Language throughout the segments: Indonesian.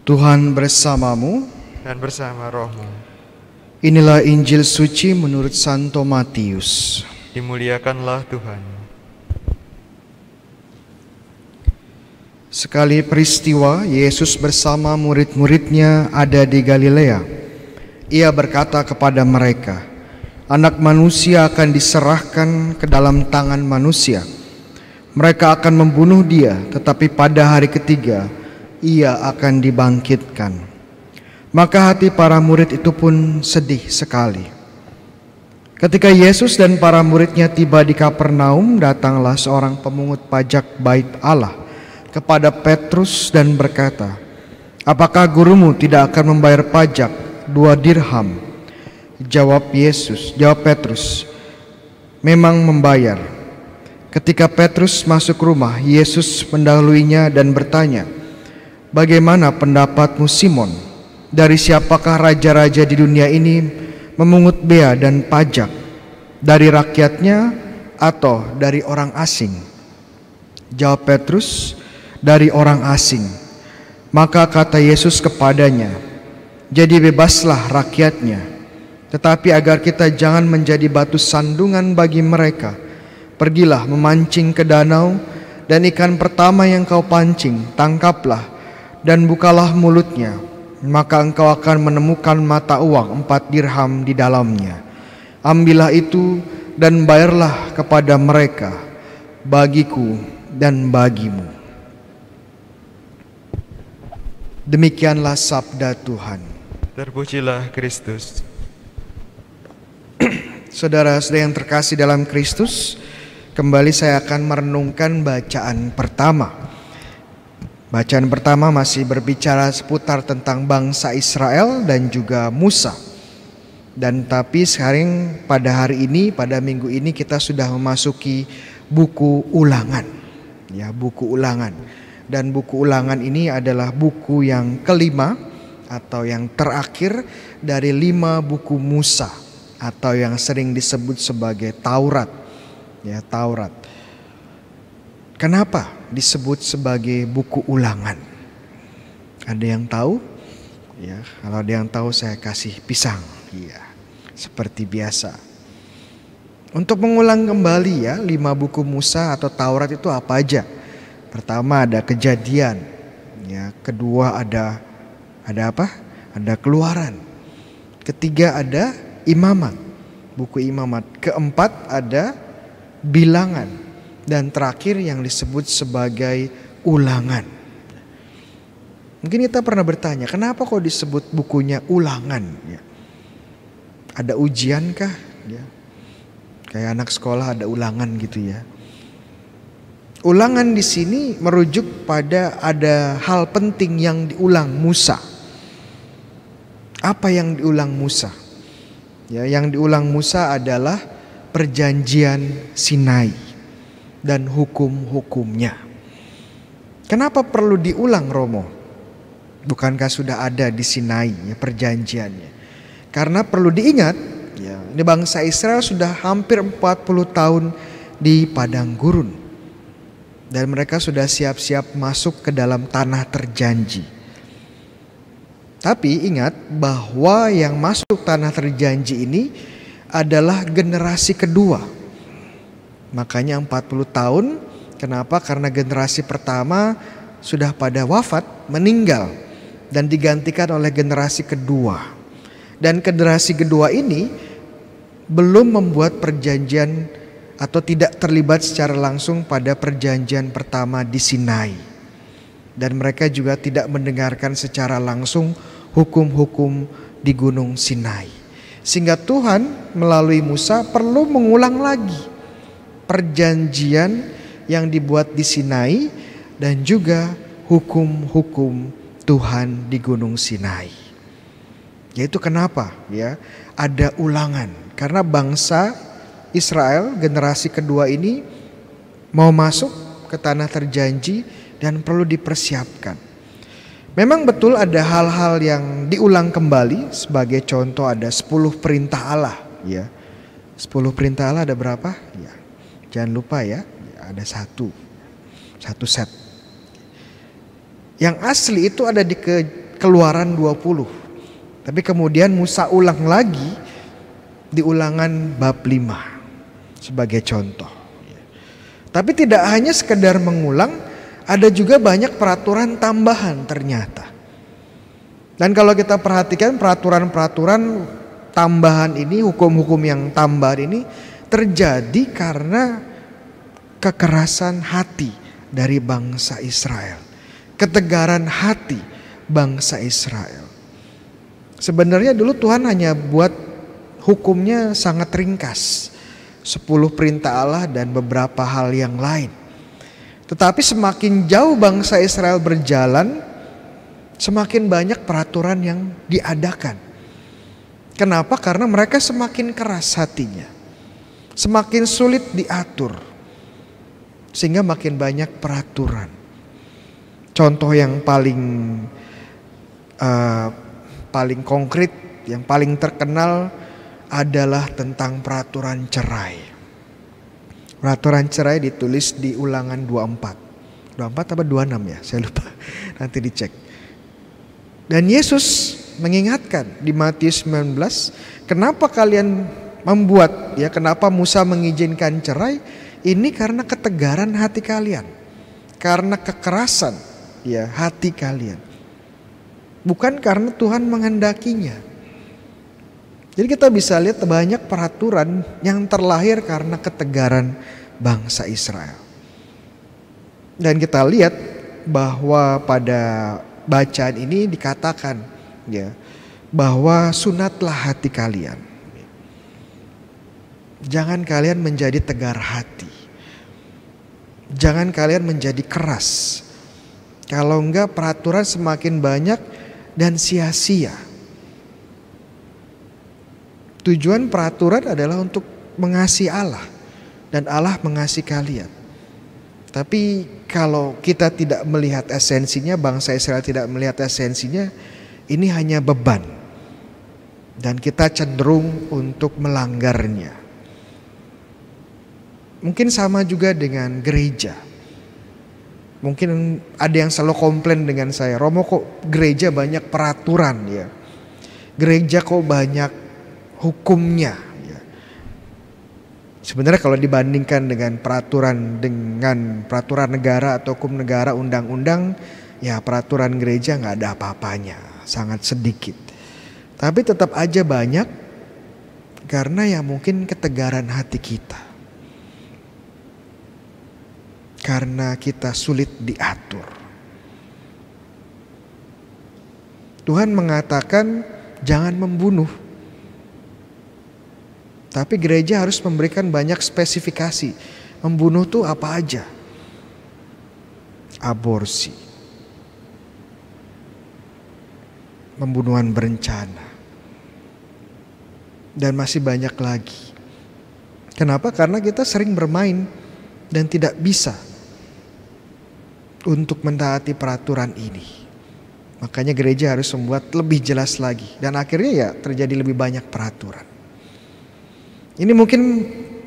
Tuhan bersamamu. Dan bersama rohmu. Inilah Injil suci menurut Santo Matius. Dimuliakanlah Tuhan. Sekali peristiwa, Yesus bersama murid-muridnya ada di Galilea. Ia berkata kepada mereka, Anak manusia akan diserahkan ke dalam tangan manusia. Mereka akan membunuh dia, tetapi pada hari ketiga ia akan dibangkitkan. Maka hati para murid itu pun sedih sekali. Ketika Yesus dan para muridnya tiba di Kapernaum, datanglah seorang pemungut pajak bait Allah kepada Petrus dan berkata, Apakah gurumu tidak akan membayar pajak 2 dirham? Jawab Petrus, memang membayar. Ketika Petrus masuk rumah, Yesus mendahuluinya dan bertanya, Bagaimana pendapatmu Simon? Dari siapakah raja-raja di dunia ini memungut bea dan pajak? Dari rakyatnya atau dari orang asing? Jawab Petrus, dari orang asing. Maka kata Yesus kepadanya, Jadi bebaslah rakyatnya. Tetapi agar kita jangan menjadi batu sandungan bagi mereka, pergilah memancing ke danau, dan ikan pertama yang kau pancing, tangkaplah, dan bukalah mulutnya. Maka engkau akan menemukan mata uang 4 dirham di dalamnya. Ambillah itu dan bayarlah kepada mereka, bagiku dan bagimu. Demikianlah sabda Tuhan. Terpujilah Kristus. Saudara-saudara yang terkasih dalam Kristus, kembali saya akan merenungkan bacaan pertama. Bacaan pertama masih berbicara seputar tentang bangsa Israel dan juga Musa. Dan tapi sekarang pada hari ini, pada minggu ini kita sudah memasuki buku Ulangan. Ya, buku Ulangan. Dan buku Ulangan ini adalah buku yang kelima atau yang terakhir dari 5 buku Musa, atau yang sering disebut sebagai Taurat. Ya, Taurat. Kenapa disebut sebagai buku ulangan? Ada yang tahu? Ya, kalau ada yang tahu saya kasih pisang. Ya, seperti biasa. Untuk mengulang kembali ya 5 buku Musa atau Taurat itu apa aja? Pertama ada Kejadian. Ya, kedua ada apa? Ada Keluaran. Ketiga ada Imamat, buku Imamat. Keempat ada Bilangan. Dan terakhir yang disebut sebagai Ulangan. Mungkin kita pernah bertanya, kenapa kok disebut bukunya Ulangan? Ya. Ada ujian kah? Ya. Kayak anak sekolah ada ulangan gitu ya. Ulangan di sini merujuk pada ada hal penting yang diulang Musa. Apa yang diulang Musa? Ya, yang diulang Musa adalah perjanjian Sinai dan hukum-hukumnya. Kenapa perlu diulang, Romo? Bukankah sudah ada di Sinai ya, perjanjiannya? Karena perlu diingat, ya, ini bangsa Israel sudah hampir 40 tahun di padang gurun. Dan mereka sudah siap-siap masuk ke dalam tanah terjanji. Tapi ingat bahwa yang masuk tanah terjanji ini adalah generasi kedua. Makanya 40 tahun. Kenapa? Karena generasi pertama sudah pada wafat, meninggal. Dan digantikan oleh generasi kedua. Dan generasi kedua ini belum membuat perjanjian atau tidak terlibat secara langsung pada perjanjian pertama di Sinai. Dan mereka juga tidak mendengarkan secara langsung hukum-hukum di Gunung Sinai. Sehingga Tuhan melalui Musa perlu mengulang lagi perjanjian yang dibuat di Sinai dan juga hukum-hukum Tuhan di Gunung Sinai. Yaitu kenapa ya ada ulangan? Karena bangsa Israel generasi kedua ini mau masuk ke tanah terjanji dan perlu dipersiapkan. Memang betul ada hal-hal yang diulang kembali. Sebagai contoh ada 10 perintah Allah ya. 10 perintah Allah ada berapa? Ya. Jangan lupa ya, ada satu set. Yang asli itu ada di Keluaran 20. Tapi kemudian Musa ulang lagi di Ulangan bab 5 sebagai contoh. Tapi tidak hanya sekedar mengulang, ada juga banyak peraturan tambahan ternyata. Dan kalau kita perhatikan peraturan-peraturan tambahan ini, hukum-hukum yang tambahan ini terjadi karena kekerasan hati dari bangsa Israel. Ketegaran hati bangsa Israel. Sebenarnya dulu Tuhan hanya buat hukumnya sangat ringkas. 10 perintah Allah dan beberapa hal yang lain. Tetapi semakin jauh bangsa Israel berjalan, semakin banyak peraturan yang diadakan. Kenapa? Karena mereka semakin keras hatinya. Semakin sulit diatur. Sehingga makin banyak peraturan. Contoh yang paling konkret, yang paling terkenal adalah tentang peraturan cerai. Peraturan cerai ditulis di Ulangan 24. 24 apa 26 ya? Saya lupa. Nanti dicek. Dan Yesus mengingatkan di Matius 19, kenapa kalian membuat ya, kenapa Musa mengizinkan cerai? Ini karena ketegaran hati kalian. Karena kekerasan ya hati kalian. Bukan karena Tuhan menghendakinya. Jadi kita bisa lihat banyak peraturan yang terlahir karena ketegaran bangsa Israel. Dan kita lihat bahwa pada bacaan ini dikatakan ya bahwa sunatlah hati kalian. Jangan kalian menjadi tegar hati. Jangan kalian menjadi keras. Kalau enggak peraturan semakin banyak dan sia-sia. Tujuan peraturan adalah untuk mengasihi Allah dan Allah mengasihi kalian. Tapi kalau kita tidak melihat esensinya, bangsa Israel tidak melihat esensinya, ini hanya beban. Dan kita cenderung untuk melanggarnya. Mungkin sama juga dengan gereja. Mungkin ada yang selalu komplain dengan saya, Romo kok gereja banyak peraturan ya. Gereja kok banyak hukumnya ya. Sebenarnya kalau dibandingkan dengan peraturan negara atau hukum negara, undang-undang, ya peraturan gereja nggak ada apa-apanya, sangat sedikit. Tapi tetap aja banyak karena ya mungkin ketegaran hati kita. Karena kita sulit diatur. Tuhan mengatakan jangan membunuh. Tapi gereja harus memberikan banyak spesifikasi. Membunuh itu apa aja? Aborsi. Pembunuhan berencana. Dan masih banyak lagi. Kenapa? Karena kita sering bermain dan tidak bisa untuk mentaati peraturan ini. Makanya gereja harus membuat lebih jelas lagi. Dan akhirnya ya terjadi lebih banyak peraturan. Ini mungkin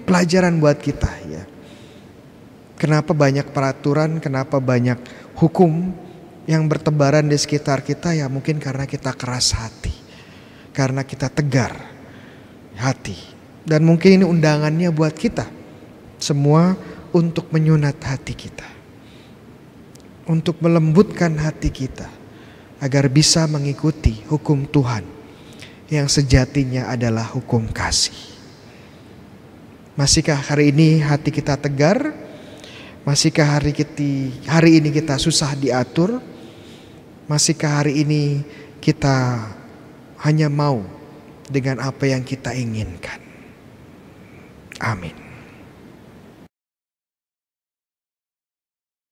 pelajaran buat kita ya. Kenapa banyak peraturan, kenapa banyak hukum yang bertebaran di sekitar kita, ya mungkin karena kita keras hati. Karena kita tegar hati. Dan mungkin ini undangannya buat kita semua untuk menyunat hati kita. Untuk melembutkan hati kita agar bisa mengikuti hukum Tuhan yang sejatinya adalah hukum kasih. Masihkah hari ini hati kita tegar? Masihkah hari ini kita susah diatur? Masihkah hari ini kita hanya mau dengan apa yang kita inginkan? Amin.